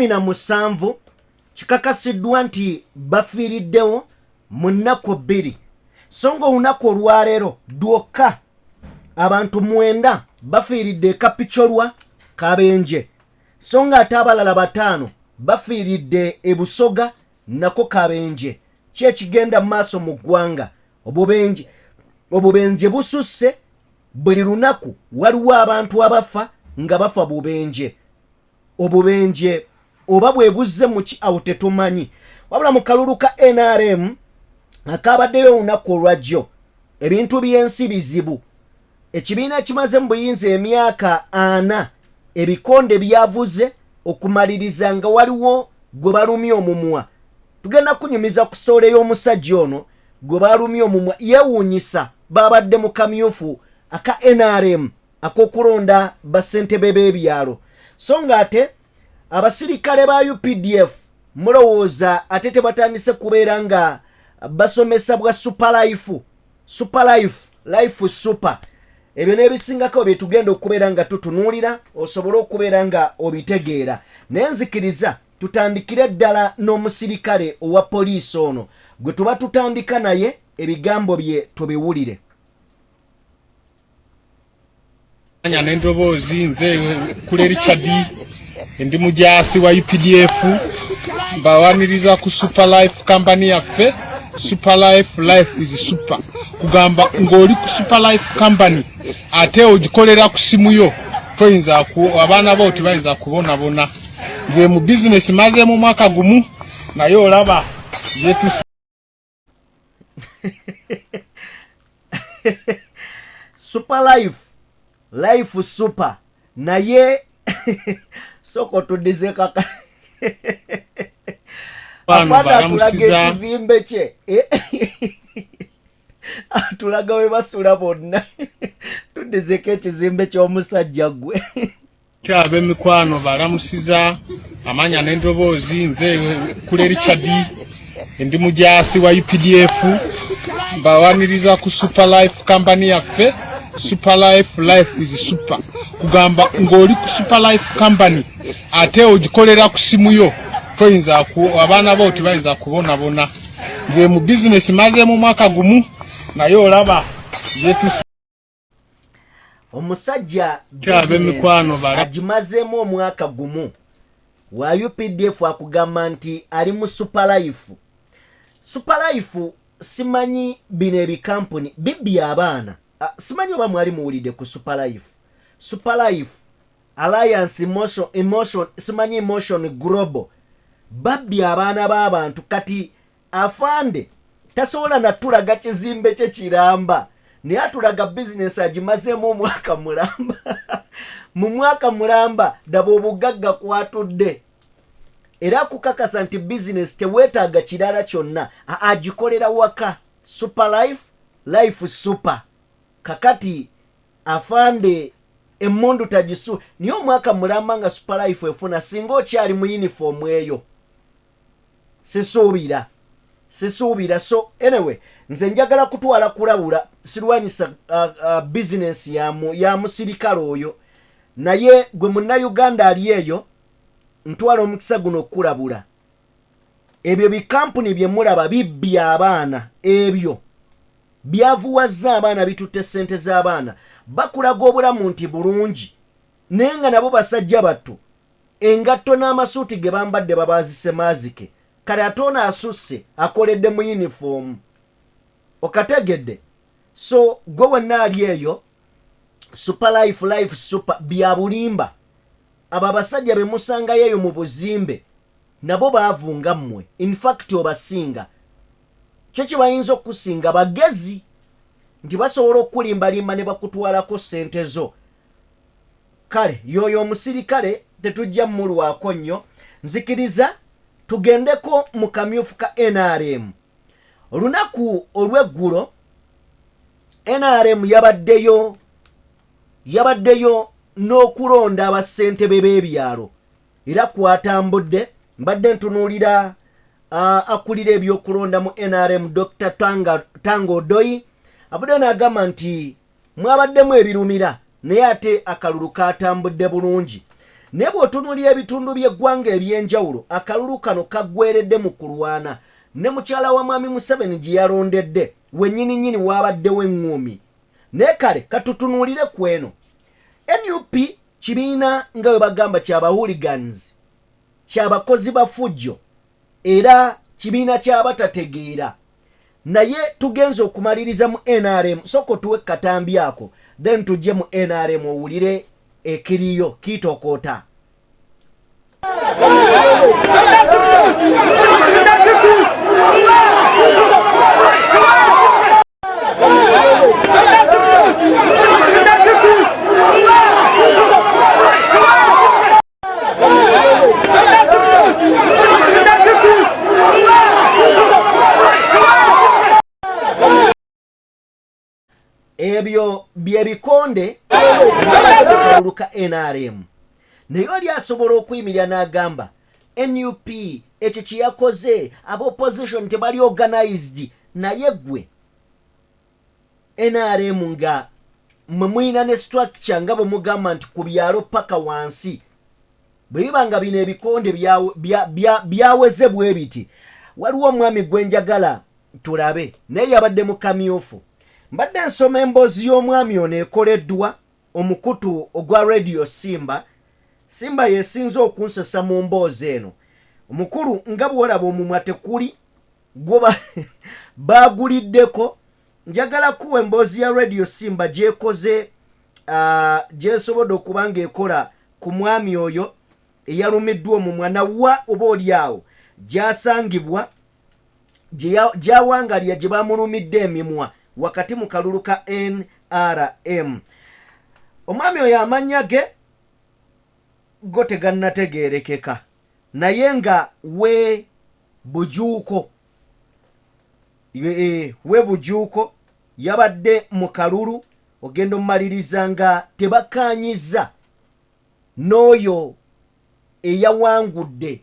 17 kikakasiddwa nti bafiiriddewo mu nnaku 2 so nga olunaku olwaleero lwokka abantu 9 bafiiridde Kapicholwa Kabenje so nga ate abalala 5 bafiiridde e Busoga nako Kabenje. Kyekigenda maaso mu ggwanga obubenje bususse buli lunaku waliwo abantu abafa nga bafa bubenje. Obubenje oba bwe buzze mu ki awo tetumanyi wabula mu kalulu ka NRM akabaddeyo olunaku olwajjo ebintu by'ensi bizibu. Ekibiina kimaze mu buyinza emyaka 4 ebikonde byavuze okumaliriza nga waliwo gwe balumya omumwa. Tugenda kunyumiza ku story y'omusajja ono gwe balumya omumwa yeewuunyisa babadde mu kamyufu aka NRM ak'okulonda bassentebe b'ebyalo so nga ate abasirikale ba UPDF mulowooza ate tebatandise kubeera nga basomesa bwa life super ebyo n'ebisingako bye tugenda okubeera nga tutunuulira osobole okubeera nga obitegeera. Naye nzikiriza tutandikire ddala n'omusirikale owa poliisi ono gwe tuba tutandika naye ebigambo bye tubiwulire. Anya n'endoboozi nze kule Richard ndi mujaasi wa UPDF mbawaniriza ku Superlife company yaffe. Superlife life is super kugamba ng'oli ku Superlife company ate ogikolera ku simu yo toyinza abaana bo tebayinza kubonabona. Nze mu business maze mu mwaka gumu naye olaba yetu life super naye soko tudize kaka afada tulaga ekizimbe kye tulaga we basula bonna tudizeko ekizimbe ky'omusajja gwe kyabe mikwano balamusiza amanya n'endoboozi nze kule Richard ndi mujaasi wa UPDF mbawaniriza ku Superlife company yaffe. Superlife life is super kugamba ng'oli ku Superlife company ate ogikolera ku simu yo toyinza abaana bo tebayinza kubonabona. Nze mu business maze mu mwaka gumu naye olaba yetu omusajja agimazeemu omwaka gumu wa UPDF akugamba nti ali mu Superlife. Simanyi bino ebikampuni bibbi abaana simanyi oba mwali muwulidde ku Superlife Alliance Emotion simanyi Emotion Global babbi abaana b'abantu kati afande tasobola natulaga kizimbe kye kiramba naye atulaga bizinesi agimazeemu omwaka mulamba mu mwaka mulamba daba obugagga kwatudde era kukakasa nti bizinesi teweetaaga kirala kyonna agikolera waka. Life super kakati afande emmundu tagisu niyo omwaka mulamba nga Superlife efuna singa okyali mu uniform eyo sisuubira so anyway nze njagala kutwala kulabula sirwanyisa business ya musirikale oyo naye gwe munnayuganda ali eyo ntwala omukisa guno okulabula ebyo bikampuni bye mulaba bibbi abaana ebyo byavuwazza abaana bitutte ssente z'abaana bakulaga obulamu nti bulungi naye nga nabo basajja battu engatto n'amasuuti ge bambadde babaazise maazike kale ate ono asusse akoledde mu uniform okategedde so gwe wenna ali eyo Superlife super bya bulimba abo abasajja be musangayo eyo mu buzimbe nabo baavunga mmwe in fact obasinga kyo kibayinza okusinga bagezi nti basobola okulimbalimba ne bakutwalako ssente zo. Kale yoyo omusirikale tetujja mmulwako nnyo nzikiriza tugendeko mu kamyufu ka NRM. Olunaku olw'eggulo NRM yabaddeyo n'okulonda abassentebe b'ebyalo era kwatambudde mbadde ntunuulira akulira ebyokulonda mu NRM Dr. Tango Doi avudde n'agamba nti mwabaddemu ebirumira naye ate akalulu katambudde bulungi. naye bw'otunuulira ebitundu by'eggwanga ebyenjawulo akalulu kano kaggweredde mu kulwana ne mukyala wa mwami Museveni gye yalondedde wennyininyini waabaddewo eŋŋumi. naye kale katutunuulire ku eno. NUP kibiina nga bwe bagamba ky'abahooligans, ky'abakozi ba fujjo era kibiina ky'abatategeera. naye tugenze okumaliriza mu NRM, soko tuwe katambi ako then tujje mu NRM owulire ekiriyo kitokota. ebyo byebikonde byabadde mu kalulu ka NRM. naye oli asobola okuyimirira n'agamba NUP ekyo kyeyakoze aba opposition tebali organized. naye gwe NRM nga mwe mulina ne structure nga bwe mugamba nti ku byalo paka wansi bwe biba nga bino ebikonde byaweze bwe biti. waliwo omwami gwe njagala tulabe naye yabadde mu kamyufu. mbadde nsoma emboozi y'omwami ono ekoleddwa omukutu ogwa radio Simba. Simba yesinze okunsesa mu mboozi eno. omukulu nga bwolaba omumwa tekuli gwoba baguliddeko. njagala kuwa emboozi ya radio Simba gyekoze gyesobodde okuba ng'ekola ku mwami oyo eyalumiddwa omumwa nawa oba oli awo gyasangibwa gyawangalya gye bamulumidde emimwa wakati mu kalulu ka NRM. omwami oyo amannya ge go tegannategeerekeka naye nga we bujuuko we bujuuko yabadde mu kalulu. ogenda omumaliriza nga tebakaanyiza n'oyo eyawangudde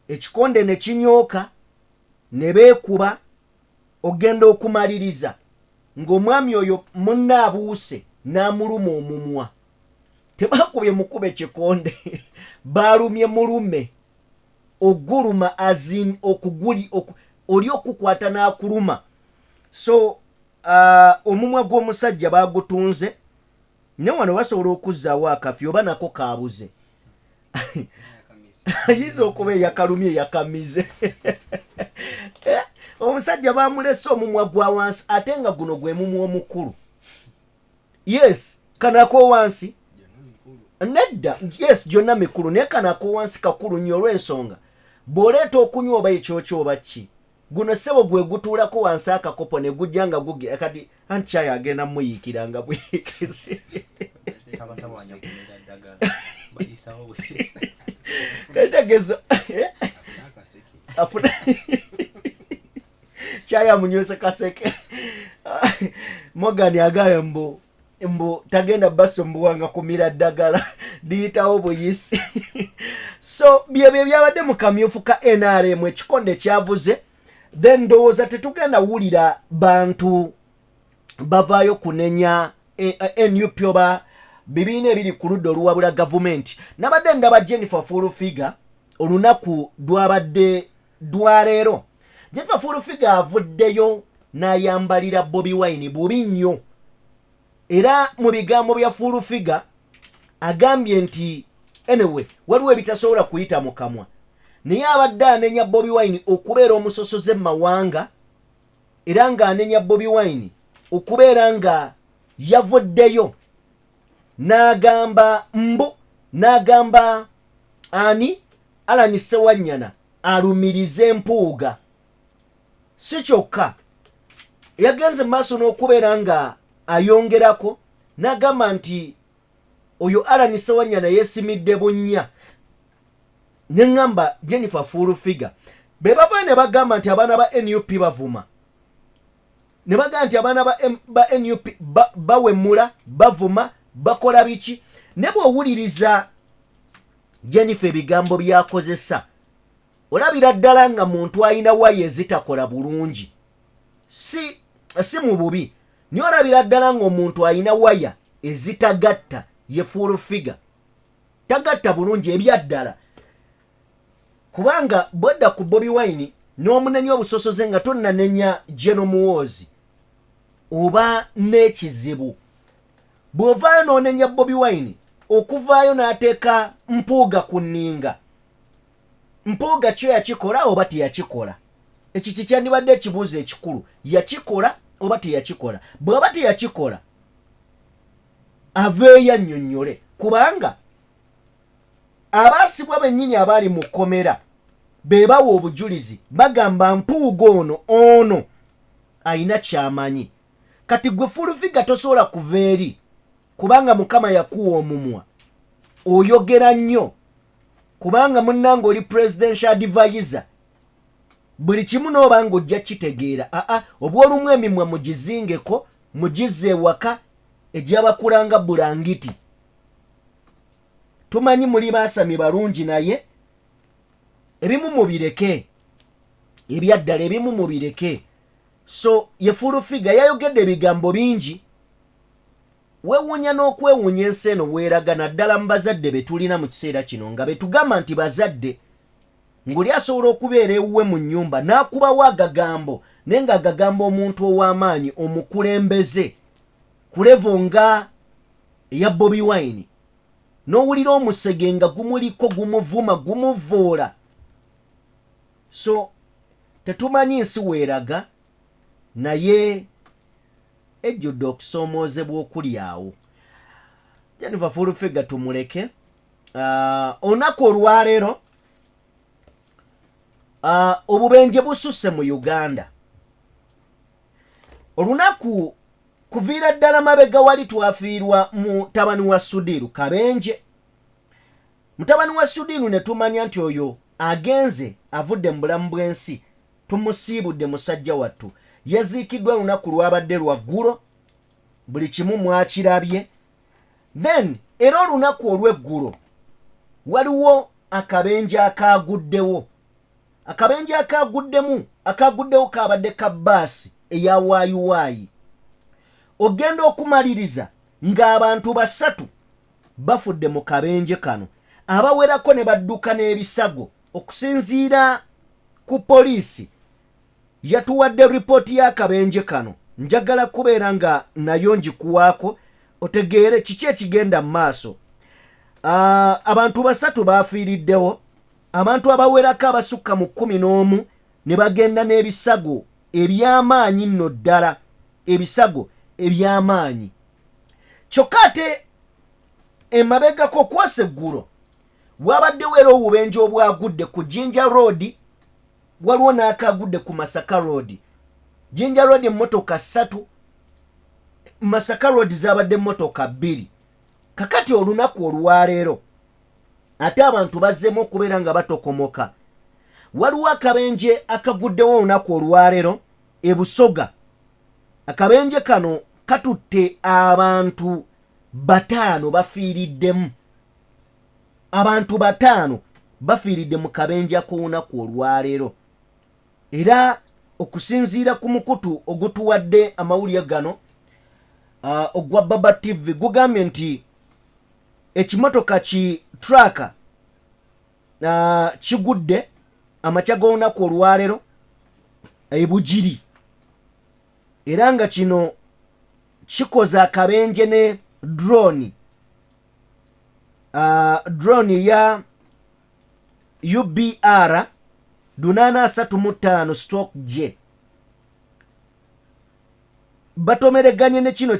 ekikonde ne kinyooka ne beekuba. ogenda okumaliriza ng'omwami oyo munna abuuse n'amuluma omumwa. tebakubye mukube kikonde baalumye mulume oguluma azin okuguli oli okukwata n'akuluma. so omumwa gw'omusajja bagutunze ne wano basobola okuzzaawo akafyo oba nako kaabuze ayinza okuba eyakalumye yakamize. omusajja bamulese omumwa gwa wansi ate nga guno gwe mumwa omukulu. yes kanako wansi nedda yes gyonna mikulu naye kanako wansi kakulu nnyo olw'ensonga bw'oleeta okunywa oba ekyokyo oba ki guno ssebo gwe gutuulako wansi akakopo ne gujja nga gugira kati anti kyayo agenda muyiikira nga bwiyikizi. kategezo afuna chaya munywese kaseke. Morgan agaye mbu tagenda baso mbuwanga kumira ddagala diyitawo buyisi. so byebyo byabadde mu kamyufu ka NRM ekikonde kyavuze then ndowooza tetugenda wulira bantu bavaayo kunenya NUP oba bibiina ebiri ku ludda oluwabula gavumenti. nabadde ndaba Jennifer Fulufiga olunaku lwabadde lwaleero. Jennifer Fulufiga avuddeyo n'ayambalira Bobi Wine bubi nnyo. era mu bigambo bya Fulufiga agambye nti anyway waliwo ebitasobola kuyita mu kamwa. naye abadde anenya Bobi Wine okubeera omusosoze mu mawanga era ng'anenya Bobi Wine okubeera nga yavuddeyo n'agamba ani Alan Sewanyana alumirize empuuga. si kyokka yagenze maaso n'okubeera nga ayongerako n'agamba nti oyo Alan Sewanyana yesimidde bunnya. ne ngamba Jennifer Fulufiga be bava ne bagamba nti abaana ba NUP bavuma. ne bagamba nti abaana ba NUP bawemula bavuma bakola biki. ne bw'owuliriza Jennifer ebigambo byakozesa olabira ddala nga muntu alina waya ezitakola bulungi. si mu bubi niyo olabira ddala nga omuntu alina waya ezitagatta ye Fulufiga. tagatta bulungi ebyaddala kubanga bwedda ku Bobi Wine n'omunenya obusosoze nga tonnanenya General Muhoozi oba n'ekizibu bw'ovaayo n'onenya Bobi Wine okuvaayo n'ateeka Mpuuga ku nninga Mpuuga kyo yakikola oba teyakikola ekyo kikyandibadde ekibuuzo ekikulu yakikola oba teyakikola bw'aba teyakikola aveeyo annyonnyole kubanga abaasibwa bennyini abaali mu kkomera be bawa obujulizi bagamba Mpuuga ono ayina kyamanyi kati gwe fulufiga tosobola kuva eri kubanga Mukama yakuwa omumwa oyogera nnyo kubanga munnange oli presidential advisor buli kimu n'obanga ojja kitegeera oba olumu emimwa mugizingeko mugizze ewaka egy'abakulanga bulangiti tumanyi muli baasami balungi naye ebimu mubireke ebyaddala ebimu mubireke so ye fulufiga yayogedde ebigambo bingi weewuunya n'okwewuunya ensi eno weeraga naddala mu bazadde be tulina mu kiseera kino nga betugamba nti bazadde ng'oli asobola okubeera ewuwe mu nnyumba n'akubawo agagambo naye ng'agagamba omuntu ow'amaanyi omukulembeze ku levo nga eya Bobi Wine n'owulira omusege nga gumuliko gumuvuma gumuvoola so tetumanyi nsi weeraga naye ejjudde okusoomoozebwa okuli awo Jennifer Fulufiga tumuleke olunaku olwaleero obubenje bususse mu Uganda olunaku kuviira ddala mabega wali twafiirwa mutabani wa Sudiru Kabenje mutabani wa Sudiru ne tumanya nti oyo agenze avudde mu bulamu bw'ensi tumusiibudde musajja wattu yaziikiddwa lunaku lwabadde lwaggulo buli kimu mwakirabye then era olunaku olw'eggulo waliwo akabenje akaaguddewo akabenje akaaguddewo kaabadde ka bbaasi eya waayuwaayi ogenda okumaliriza ng'abantu 3 bafudde mu kabenje kano abawerako ne badduka n'ebisago okusinziira ku poliisi yatuwadde ripooti y'akabenje kano njagala kubeera nga nayo njikuwaako otegeere kiki ekigenda mu maaso abantu 3 baafiiriddewo abantu abawerako abasukka mu 11 ne bagenda n'ebisago eby'amaanyi nno ddala ebisago eby'amaanyi kyokka ate emabegako kwose eggulo wabaddewo era obubenje obwagudde ku Jinja Road waliwo n'akagudde ku Masaka Road Jinja Road emmotoka 3 Masaka Road zabadde emmotoka 2 kakati olunaku olwaleero ate abantu bazzeemu okubeera nga batokomoka waliwo akabenje akaguddewo olunaku olwaleero e Busoga akabenje kano katutte abantu 5 bafiiriddemu abantu 5 bafiiridde mu kabenje ak'olunaku olwaleero era okusinziira ku mukutu ogutuwadde amawulire gano ogwa Baba TV gugambye nti ekimotoka ki traka kigudde amakya g'olunaku olwaleero ebugiri era nga kino kikoze akabenje ne drone ya UBR 835/J batomereganye ne kino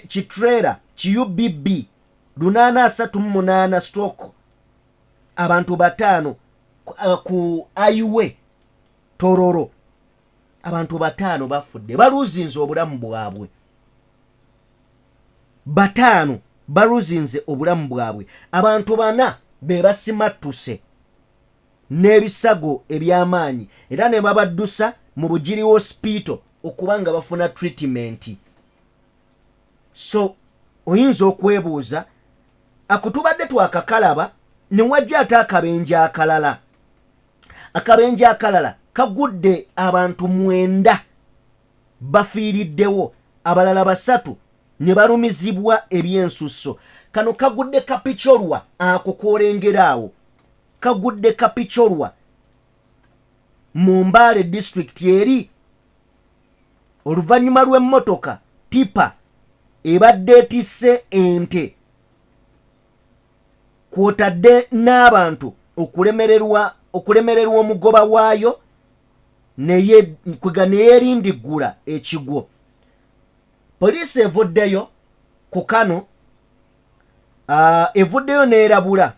kitrera ki UBB 838/ abantu 5 ku Highway Tororo abantu 5 bafudde baluzinze obulamu bwabwe 5 baluzinze obulamu bwabwe abantu 4 be basimattuse n'ebisago eby'amaanyi era ne babaddusa mu Bugiri Hospital okubanga bafuna treatment so oyinza okwebuuza akutubadde twakakalaba ne wajja ate akabenje akalala kagudde abantu 9 bafiiriddewo abalala 3 ne balumizibwa ebyensusso kano kagudde kapichorwa ako kolengeraawo kagudde kapichorwa mu Mbale district eri oluvannyuma lw'emmotoka tipa ebadde etisse ente kwotadde n'abantu okulemererwa omugoba waayo neyeerindiggula ekigwo. Poliisi evuddeyo ku kano evuddeyo n'erabula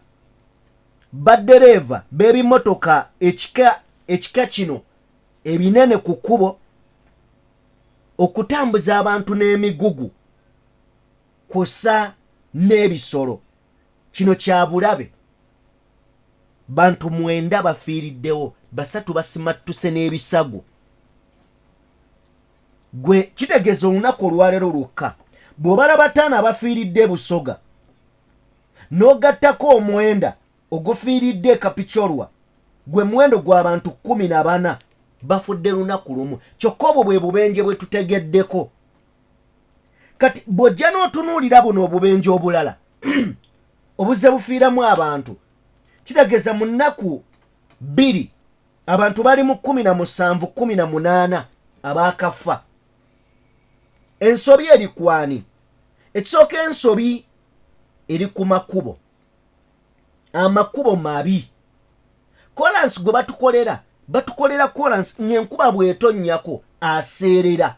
baddereeva b'ebimotoka ekika kino ebinene ku kkubo okutambuza abantu n'emigugu kw'ossa n'ebisolo. Kino kya bulabe. Bantu 9 bafiiriddewo, 3 basimattuse n'ebisago. Gwe kitegeeza olunaku olwaleero lwokka bw'obalaba 5 abafiiridde Busoga n'ogattako 9 ogufiiridde Kapichorwa, gwe muwendo gw'abantu 14 bafudde lunaku lumu. Kyokka obwo bwe bubenje bwe tutegeddeko. Kati bw'ojja n'otunuulira buno obubenje obulala obuzze bufiiramu abantu, kitegeeza mu nnaku 2 abantu bali mu 17-18 abaakafa. Ensobi eri kwani? Ekisooka ensobi eri ku makubo. Amakubo mabi. Kolansi gwe batukolera kolansi ng'enkuba bw'etonnyako aseerera.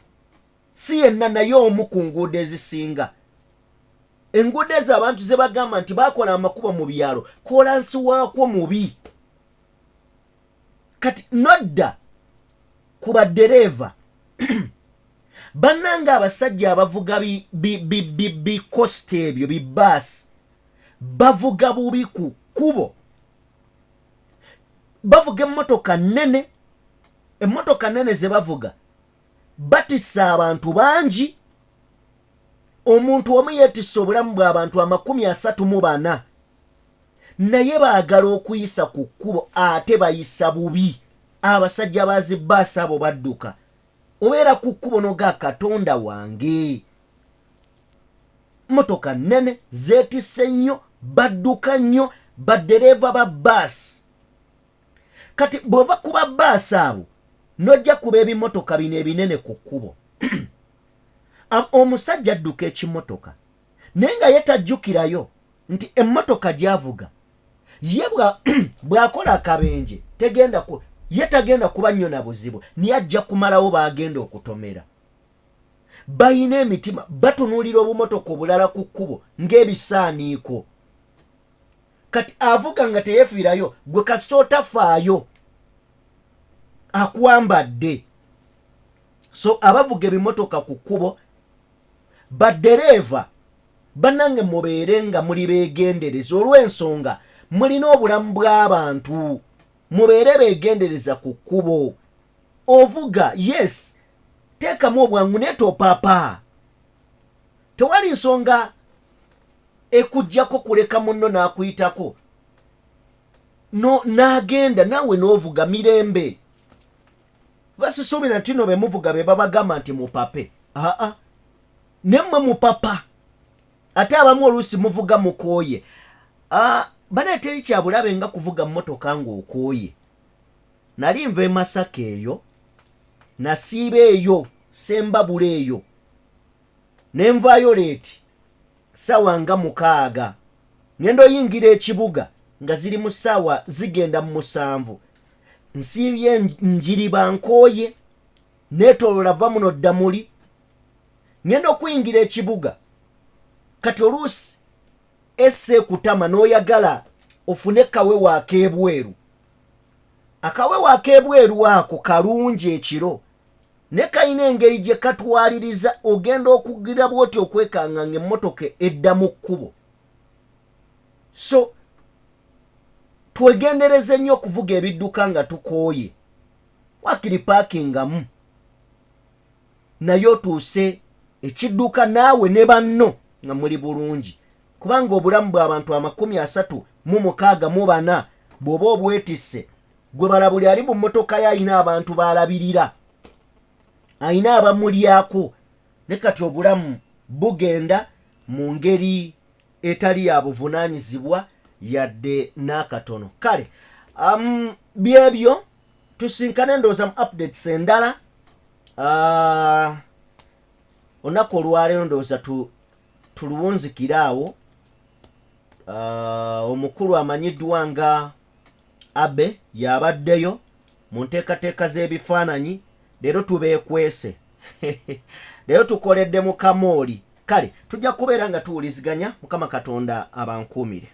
Si yenna naye omu ku nguudo ezisinga. Enguudo ezo abantu ze bagamba nti bakola amakubo mu byalo, kolansi waakwo mubi. Kati nodda ku baddereeva bannanga abasajja abavuga bikosta ebyo bibaasi bavuga bubi ku kkubo. Bavuga emmotoka nnene ze bavuga batissa abantu bangi. Omuntu omu yeetisse obulamu bw'abantu 34 naye baagala okuyisa ku kkubo ate bayisa bubi. Abasajja bazibaasi abo badduka. Obeera ku kkubo noga Katonda wange. Motoka nnene zeetisse nnyo, badduka nnyo, baddereeva ba baasi. Kati bw'ova ku babaasi abo n'ojja kuba ebimotoka bino ebinene ku kkubo. Omusajja adduka ekimotoka naye nga yetajjukirayo nti emmotoka gy'avuga ye bw'akola akabenje ye tagenda kuba nnyo na buzibu, naye ajja kumalawo baagenda okutomera. Bayina emitima, batunuulira obumotoka obulala ku kkubo ng'ebisaaniiko. Kati avuga nga teyefiirayo, gwe kasita otafaayo akuwambadde. So abavuga ebimotoka ku kkubo, baddereeva bannange mubeere nga muli beegendereza olw'ensonga mulina obulamu bw'abantu. Mubeere beegendereza ku kkubo. Ovuga yes, teekamu obwangu naye topapa. Tewali nsonga ekujjako kuleka munno n'akuyitako n'agenda naawe n'ovuga mirembe. Basisuubira nti no be muvuga be babagamba nti mupape. Nemmwe mupapa. Ate abamu oluusi muvuga mukooye. Bana teri kya bulabe nga kuvuga mmotoka ng'okooye. Nali nva e Masaka eyo, nasiiba eyo, Sembabula eyo, ne nvaayo leeti ssaawa nga 6. Ngenda oyingira ekibuga nga ziri mu ssaawa zigenda mu 7. Nsiibye Njiriba nkooye, neetoolola va muno Ddamuli, ngenda okuyingira ekibuga. Kati oluusi esse kutama n'oyagala ofune kawewa ak'ebweru. Akawewa ak'ebweru ako kalungi ekiro, ne kayina engeri gye katwaliriza ogenda okugira bw'oti okwekanganga emmotoka edda mu kkubo. So twegendereze nnyo okuvuga ebidduka nga tukooye. Wakiri paakingamu naye otuuse ekidduka naawe ne banno nga muli bulungi. Kubanga obulamu bw'abantu 36 bw'oba obwetisse, gwe balabuli ali mu mmotoka ye alina abantu baalabirira, alina abamulyako, ne kati obulamu bugenda mu ngeri etali ya buvunaanyizibwa yadde n'akatono. Kale byebyo tusinkane ndowooza mu updates endala. Olunaku olwaleero ndowooza tuluwunzikire awo. Omukulu amanyiddwa nga Abe yabaddeyo mu nteekateeka z'ebifaananyi. Leero tubeekwese leero tukoledde mu kamooli. Kale tujja kubeera nga tuwuliziganya. Mukama Katonda abankuumire.